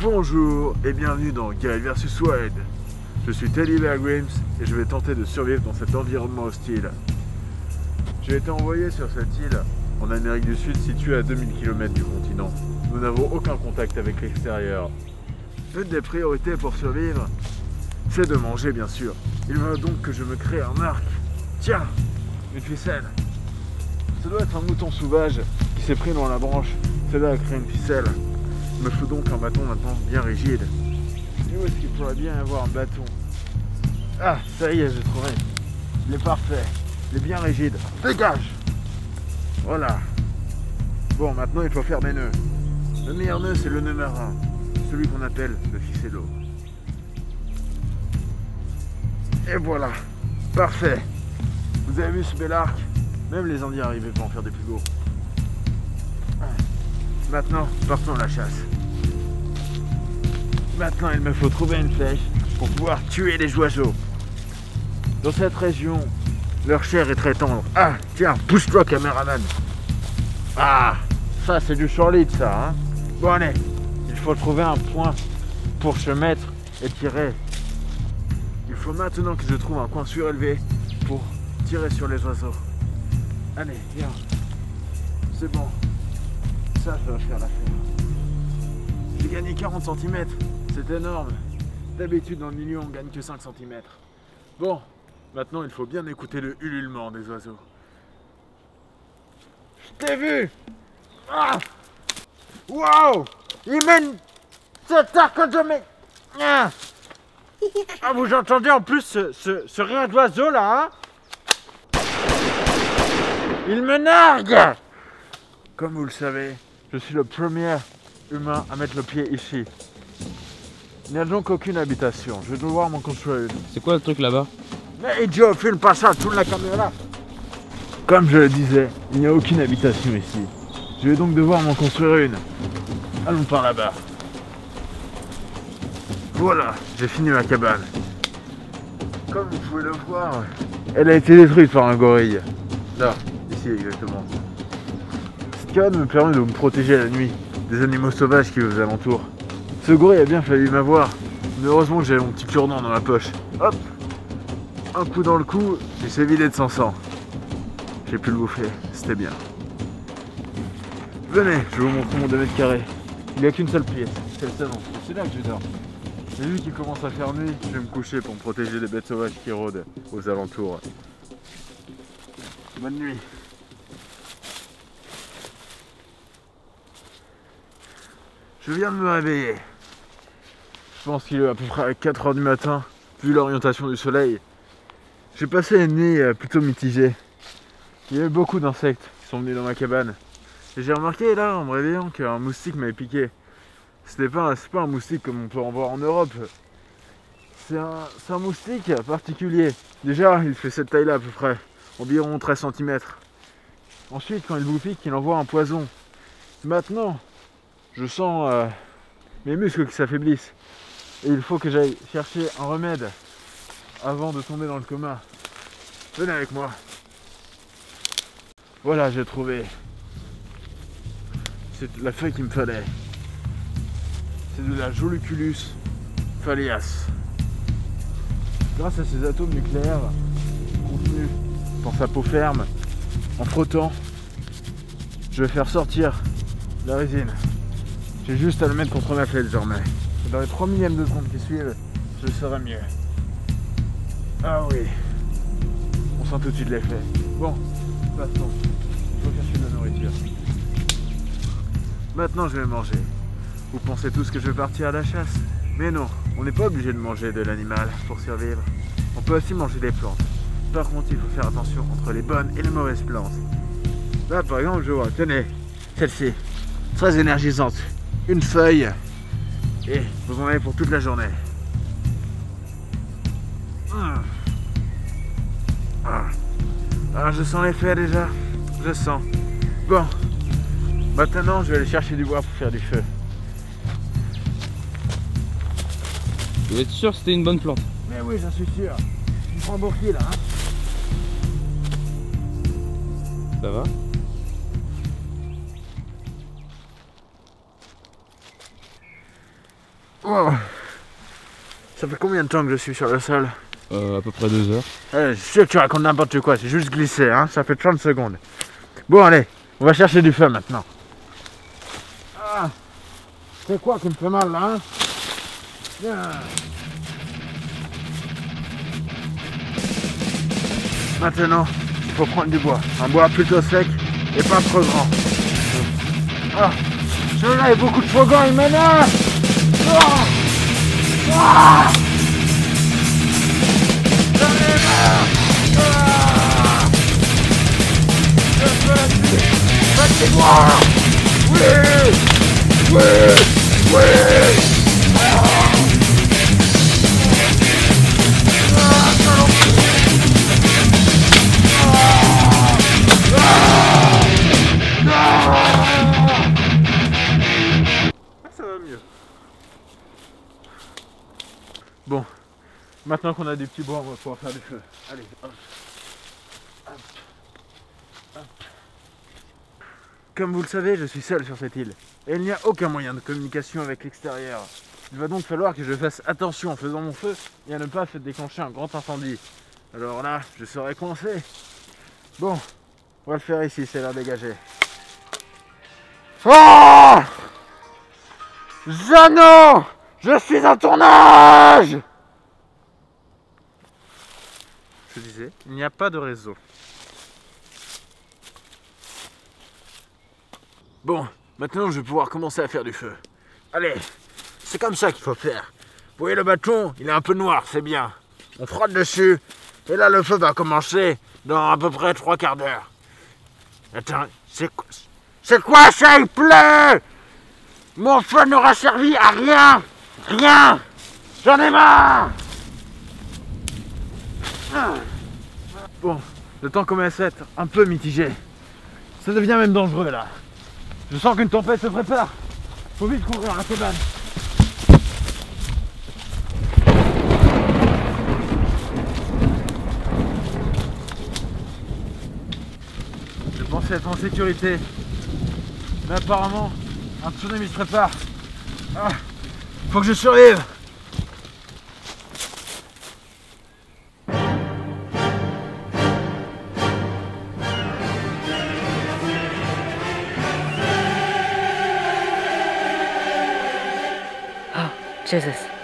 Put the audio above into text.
Bonjour et bienvenue dans Gale vs Wild. Je suis Teddy Bear Grylls et je vais tenter de survivre dans cet environnement hostile. J'ai été envoyé sur cette île en Amérique du Sud située à 2000 km du continent. Nous n'avons aucun contact avec l'extérieur. L'une des priorités pour survivre, c'est de manger bien sûr. Il va donc que je me crée un arc. Tiens, une ficelle. Ça doit être un mouton sauvage qui s'est pris dans la branche. Cela a créé une ficelle. Il me faut donc un bâton maintenant bien rigide. Et où est-ce qu'il pourrait bien y avoir un bâton? Ah, ça y est, j'ai trouvé. Il est parfait. Il est bien rigide. Dégage! Voilà. Bon, maintenant il faut faire des nœuds. Le meilleur nœud, c'est le nœud marin. Celui qu'on appelle le ficello. Et voilà. Parfait. Vous avez vu ce bel arc? Même les Indiens arrivaient pas à en faire des plus beaux. Maintenant, partons à la chasse. Maintenant, il me faut trouver une flèche pour pouvoir tuer les oiseaux. Dans cette région, leur chair est très tendre. Ah, tiens, pousse-toi, caméraman. Ah, ça, c'est du solide, ça. Hein. Bon, allez, il faut trouver un point pour se mettre et tirer. Il faut maintenant que je trouve un coin surélevé pour tirer sur les oiseaux. Allez, viens. C'est bon. Ça va faire l'affaire. J'ai gagné 40 cm. C'est énorme. D'habitude, dans le milieu, on gagne que 5 cm. Bon, maintenant, il faut bien écouter le ululement des oiseaux. Je t'ai vu! Ah! Wow! Il mène cet arc de mes... Ah, vous entendez en plus ce rire d'oiseau là, hein? Il me nargue! Comme vous le savez, je suis le premier humain à mettre le pied ici. Il n'y a donc aucune habitation. Je vais devoir m'en construire une. C'est quoi le truc là-bas? Mais idiot, filme pas ça, tourne la caméra. Comme je le disais, il n'y a aucune habitation ici. Je vais donc devoir m'en construire une. Allons par là-bas. Voilà, j'ai fini ma cabane. Comme vous pouvez le voir, elle a été détruite par un gorille. Là, ici exactement. Cette cabane me permet de me protéger la nuit des animaux sauvages qui vous alentourent. Ce gorille a bien fallu m'avoir, mais heureusement que j'avais mon petit cure-dent dans ma poche. Hop, un coup dans le cou, il s'est vidé de son sang. J'ai pu le bouffer, c'était bien. Venez, je vais vous montrer mon 2 mètres carrés. Il n'y a qu'une seule pièce, c'est le salon. C'est là que je dors. Et vu qu'il commence à faire nuit, je vais me coucher pour me protéger des bêtes sauvages qui rôdent aux alentours. Bonne nuit. Je viens de me réveiller. Je pense qu'il est à peu près à 4 h du matin, vu l'orientation du soleil. J'ai passé une nuit plutôt mitigée. Il y avait beaucoup d'insectes qui sont venus dans ma cabane. Et j'ai remarqué là, en me réveillant, qu'un moustique m'avait piqué. C'est pas un moustique comme on peut en voir en Europe. C'est un moustique particulier. Déjà, il fait cette taille-là à peu près, environ 13 cm. Ensuite, quand il vous pique, il envoie un poison. Maintenant, je sens mes muscles qui s'affaiblissent. Et il faut que j'aille chercher un remède avant de tomber dans le coma. Venez avec moi. Voilà, j'ai trouvé. C'est la feuille qu'il me fallait. C'est de la Joluculus phallias. Grâce à ces atomes nucléaires contenus dans sa peau ferme, en frottant, je vais faire sortir la résine. J'ai juste à le mettre contre ma flèche désormais. Et dans les 3 millièmes de seconde qui suivent, je serai mieux. Ah oui. On sent tout de suite l'effet. Bon, passons. Il faut chercher de la nourriture. Maintenant je vais manger. Vous pensez tous que je vais partir à la chasse? Mais non, on n'est pas obligé de manger de l'animal pour survivre. On peut aussi manger des plantes. Par contre, il faut faire attention entre les bonnes et les mauvaises plantes. Là par exemple, je vois, tenez, celle-ci, très énergisante. Une feuille et vous en avez pour toute la journée. Ah, je sens l'effet déjà. Je sens. Bon, maintenant je vais aller chercher du bois pour faire du feu. Vous êtes sûr que c'était une bonne plante? Mais oui, j'en suis sûr. Je prends pour qui là, hein? Ça va? Oh. Ça fait combien de temps que je suis sur le sol? À peu près 2 heures. Je sais que tu racontes n'importe quoi, c'est juste glissé, hein, ça fait 30 secondes. Bon allez, on va chercher du feu maintenant. Ah, c'est quoi qui me fait mal là, hein? Viens. Maintenant, il faut prendre du bois. Un bois plutôt sec et pas trop grand. Ah, celui-là est beaucoup trop grand, il menace. Ah, ah, j'en ai marre. Ah, je veux la tuer. Faites-moi. Oui, oui, oui. Ça va mieux. Bon, maintenant qu'on a des petits bois, on va pouvoir faire du feu. Allez, hop, hop, hop. Comme vous le savez, je suis seul sur cette île. Et il n'y a aucun moyen de communication avec l'extérieur. Il va donc falloir que je fasse attention en faisant mon feu et à ne pas déclencher un grand incendie. Alors là, je serai coincé. Bon, on va le faire ici, c'est l'air dégagé. Oh! Jeannot! Je suis en tournage! Je disais, il n'y a pas de réseau. Bon, maintenant je vais pouvoir commencer à faire du feu. Allez, c'est comme ça qu'il faut faire. Vous voyez le bâton, il est un peu noir, c'est bien. On frotte dessus, et là le feu va commencer dans à peu près 3 quarts d'heure. Attends, c'est quoi ça, il pleut? Mon feu n'aura servi à rien. Rien. J'en ai marre. Bon, le temps commence à être un peu mitigé. Ça devient même dangereux là. Je sens qu'une tempête se prépare. Faut vite courir à la cabane. Je pensais être en sécurité. Mais apparemment, un tsunami se prépare. Ah, faut que je survive. Jesus.